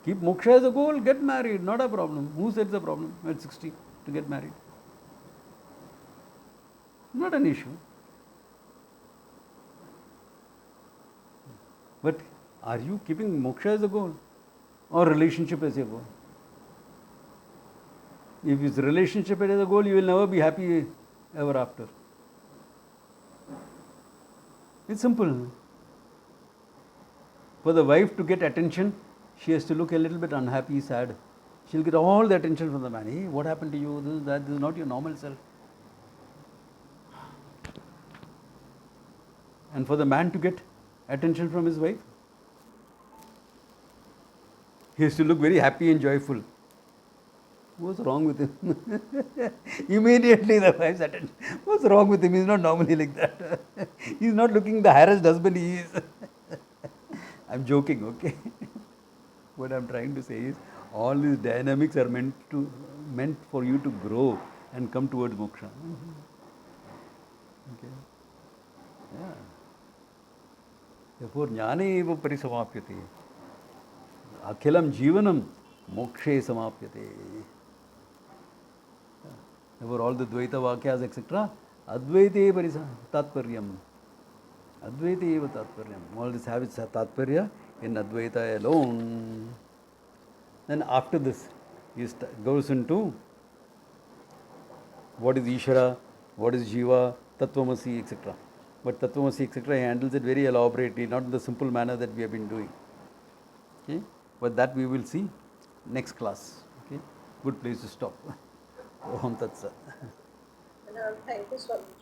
Keep moksha as a goal, get married, not a problem. Who said the problem at 60 to get married? Not an issue. But are you keeping moksha as a goal or relationship as a goal? If it's relationship as a goal, you will never be happy ever after. It's simple. For the wife to get attention, she has to look a little bit unhappy, sad. She'll get all the attention from the man. Hey, what happened to you? This, that, this is not your normal self. And for the man to get attention from his wife, he has to look very happy and joyful. What's wrong with him? Immediately the wife's attention. What's wrong with him? He's not normally like that. He's not looking the harassed husband he is. I'm joking, okay? What I'm trying to say is, all these dynamics are meant to meant for you to grow and come towards moksha. Okay. Yeah. Therefore, jnane eva parisamapyate. Akhilam jivanam mokshe samapyate. Therefore, all the Dvaita Vakyas, etc., Advaite Parisa Tatparyam. Advaite eva Tatparyam. All these habits have Tatparya in Advaita alone. Then after this, he goes into what is Ishvara, what is Jiva, Tattvamasi, etc. But Tattvamasi, etc., he handles it very elaborately, not in the simple manner that we have been doing. Okay? But that we will see next class. Okay? Good place to stop. Om Tat Sat. And thank you so much.